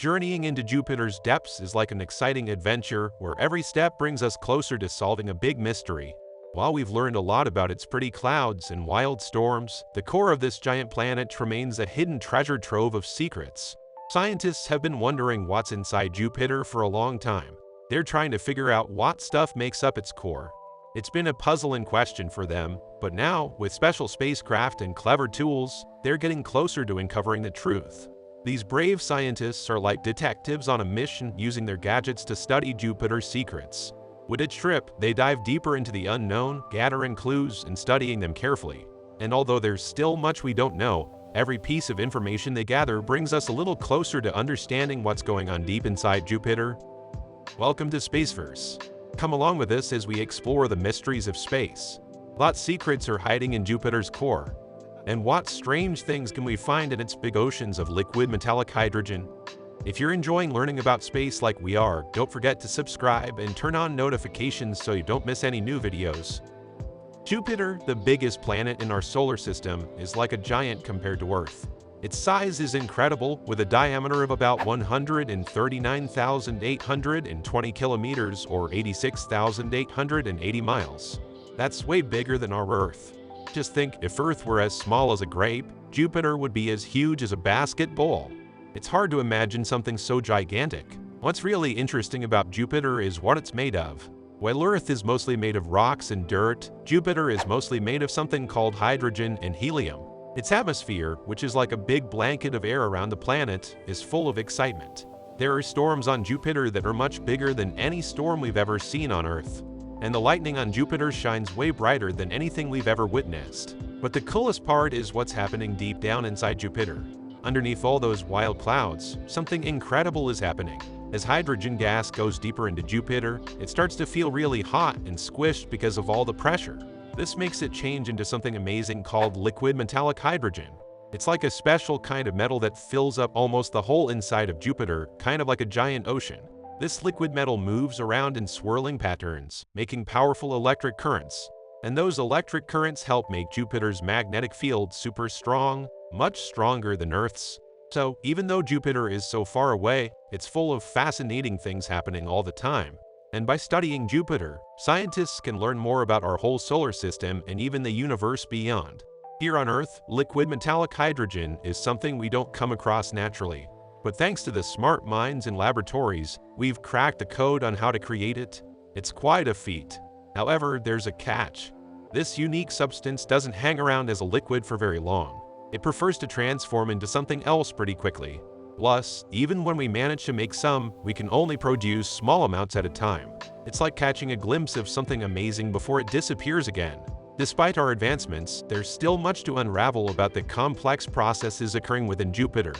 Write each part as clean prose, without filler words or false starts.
Journeying into Jupiter's depths is like an exciting adventure where every step brings us closer to solving a big mystery. While we've learned a lot about its pretty clouds and wild storms, the core of this giant planet remains a hidden treasure trove of secrets. Scientists have been wondering what's inside Jupiter for a long time. They're trying to figure out what stuff makes up its core. It's been a puzzling question for them, but now, with special spacecraft and clever tools, they're getting closer to uncovering the truth. These brave scientists are like detectives on a mission using their gadgets to study Jupiter's secrets. With each trip, they dive deeper into the unknown, gathering clues and studying them carefully. And although there's still much we don't know, every piece of information they gather brings us a little closer to understanding what's going on deep inside Jupiter. Welcome to Spaceverse. Come along with us as we explore the mysteries of space. What secrets are hiding in Jupiter's core? And what strange things can we find in its big oceans of liquid metallic hydrogen? If you're enjoying learning about space like we are, don't forget to subscribe and turn on notifications so you don't miss any new videos. Jupiter, the biggest planet in our solar system, is like a giant compared to Earth. Its size is incredible, with a diameter of about 139,820 kilometers or 86,880 miles. That's way bigger than our Earth. Just think, if Earth were as small as a grape, Jupiter would be as huge as a basketball. It's hard to imagine something so gigantic. What's really interesting about Jupiter is what it's made of. While Earth is mostly made of rocks and dirt, Jupiter is mostly made of something called hydrogen and helium. Its atmosphere, which is like a big blanket of air around the planet, is full of excitement. There are storms on Jupiter that are much bigger than any storm we've ever seen on Earth. And the lightning on Jupiter shines way brighter than anything we've ever witnessed. But the coolest part is what's happening deep down inside Jupiter. Underneath all those wild clouds, something incredible is happening. As hydrogen gas goes deeper into Jupiter, it starts to feel really hot and squished because of all the pressure. This makes it change into something amazing called liquid metallic hydrogen. It's like a special kind of metal that fills up almost the whole inside of Jupiter, kind of like a giant ocean. This liquid metal moves around in swirling patterns, making powerful electric currents. And those electric currents help make Jupiter's magnetic field super strong, much stronger than Earth's. So, even though Jupiter is so far away, it's full of fascinating things happening all the time. And by studying Jupiter, scientists can learn more about our whole solar system and even the universe beyond. Here on Earth, liquid metallic hydrogen is something we don't come across naturally. But thanks to the smart minds in laboratories, we've cracked the code on how to create it. It's quite a feat. However, there's a catch. This unique substance doesn't hang around as a liquid for very long. It prefers to transform into something else pretty quickly. Plus, even when we manage to make some, we can only produce small amounts at a time. It's like catching a glimpse of something amazing before it disappears again. Despite our advancements, there's still much to unravel about the complex processes occurring within Jupiter.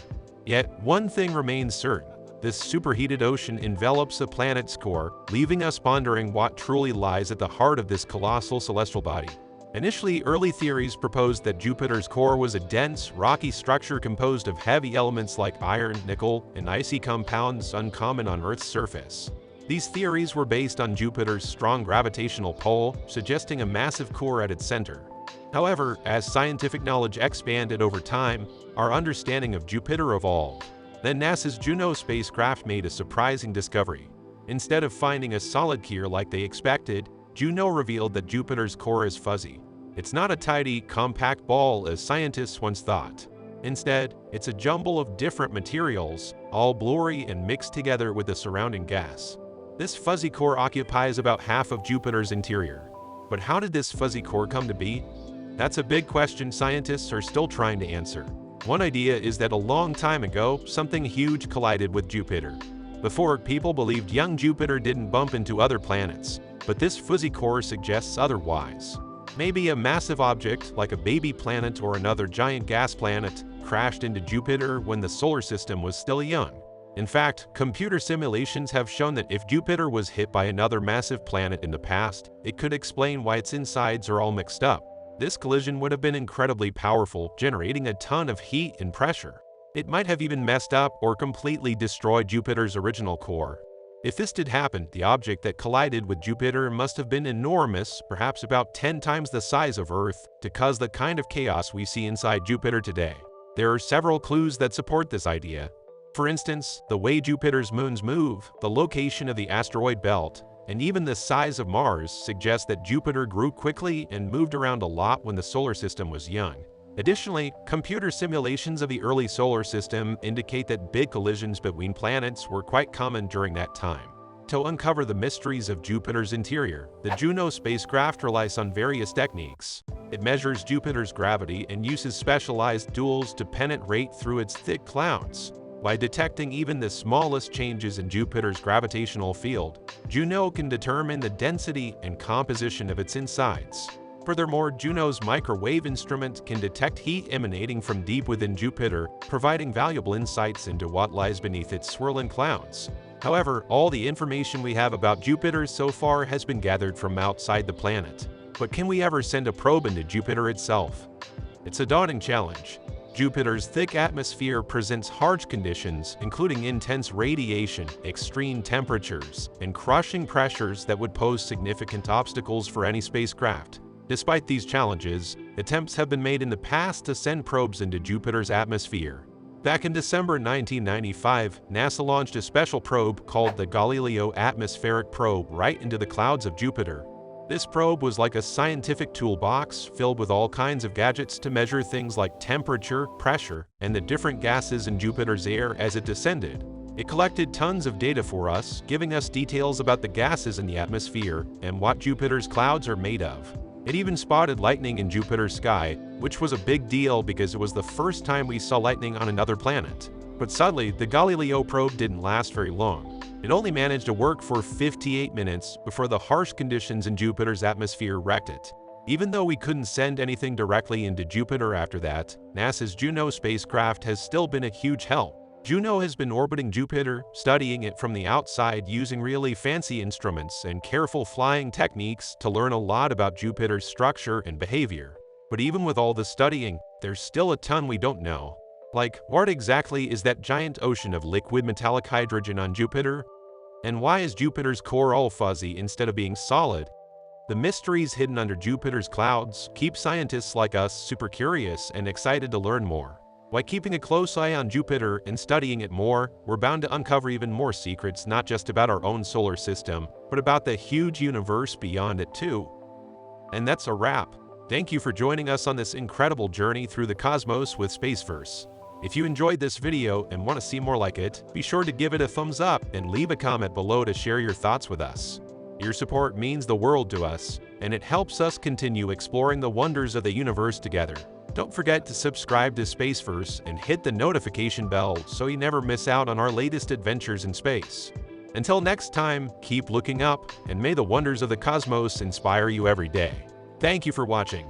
Yet, one thing remains certain. This superheated ocean envelops the planet's core, leaving us pondering what truly lies at the heart of this colossal celestial body. Initially, early theories proposed that Jupiter's core was a dense, rocky structure composed of heavy elements like iron, nickel, and icy compounds uncommon on Earth's surface. These theories were based on Jupiter's strong gravitational pull, suggesting a massive core at its center. However, as scientific knowledge expanded over time, our understanding of Jupiter evolved. Then NASA's Juno spacecraft made a surprising discovery. Instead of finding a solid core like they expected, Juno revealed that Jupiter's core is fuzzy. It's not a tidy, compact ball as scientists once thought. Instead, it's a jumble of different materials, all blurry and mixed together with the surrounding gas. This fuzzy core occupies about half of Jupiter's interior. But how did this fuzzy core come to be? That's a big question scientists are still trying to answer. One idea is that a long time ago, something huge collided with Jupiter. Before, people believed young Jupiter didn't bump into other planets, but this fuzzy core suggests otherwise. Maybe a massive object, like a baby planet or another giant gas planet, crashed into Jupiter when the solar system was still young. In fact, computer simulations have shown that if Jupiter was hit by another massive planet in the past, it could explain why its insides are all mixed up. This collision would have been incredibly powerful, generating a ton of heat and pressure. It might have even messed up or completely destroyed Jupiter's original core. If this did happen, the object that collided with Jupiter must have been enormous, perhaps about 10 times the size of Earth, to cause the kind of chaos we see inside Jupiter today. There are several clues that support this idea. For instance, the way Jupiter's moons move, the location of the asteroid belt, and even the size of Mars suggest that Jupiter grew quickly and moved around a lot when the solar system was young. Additionally, computer simulations of the early solar system indicate that big collisions between planets were quite common during that time. To uncover the mysteries of Jupiter's interior, the Juno spacecraft relies on various techniques. It measures Jupiter's gravity and uses specialized tools to penetrate through its thick clouds. By detecting even the smallest changes in Jupiter's gravitational field, Juno can determine the density and composition of its insides. Furthermore, Juno's microwave instrument can detect heat emanating from deep within Jupiter, providing valuable insights into what lies beneath its swirling clouds. However, all the information we have about Jupiter so far has been gathered from outside the planet. But can we ever send a probe into Jupiter itself? It's a daunting challenge. Jupiter's thick atmosphere presents harsh conditions, including intense radiation, extreme temperatures, and crushing pressures that would pose significant obstacles for any spacecraft. Despite these challenges, attempts have been made in the past to send probes into Jupiter's atmosphere. Back in December 1995, NASA launched a special probe called the Galileo Atmospheric Probe right into the clouds of Jupiter. This probe was like a scientific toolbox filled with all kinds of gadgets to measure things like temperature, pressure, and the different gases in Jupiter's air as it descended. It collected tons of data for us, giving us details about the gases in the atmosphere and what Jupiter's clouds are made of. It even spotted lightning in Jupiter's sky, which was a big deal because it was the first time we saw lightning on another planet. But sadly, the Galileo probe didn't last very long. It only managed to work for 58 minutes before the harsh conditions in Jupiter's atmosphere wrecked it. Even though we couldn't send anything directly into Jupiter after that, NASA's Juno spacecraft has still been a huge help. Juno has been orbiting Jupiter, studying it from the outside using really fancy instruments and careful flying techniques to learn a lot about Jupiter's structure and behavior. But even with all the studying, there's still a ton we don't know. Like, what exactly is that giant ocean of liquid metallic hydrogen on Jupiter? And why is Jupiter's core all fuzzy instead of being solid? The mysteries hidden under Jupiter's clouds keep scientists like us super curious and excited to learn more. By keeping a close eye on Jupiter and studying it more, we're bound to uncover even more secrets not just about our own solar system, but about the huge universe beyond it too. And that's a wrap. Thank you for joining us on this incredible journey through the cosmos with Spaceverse. If you enjoyed this video and want to see more like it, be sure to give it a thumbs up and leave a comment below to share your thoughts with us. Your support means the world to us, and it helps us continue exploring the wonders of the universe together. Don't forget to subscribe to Spaceverse and hit the notification bell so you never miss out on our latest adventures in space. Until next time, keep looking up, and may the wonders of the cosmos inspire you every day. Thank you for watching.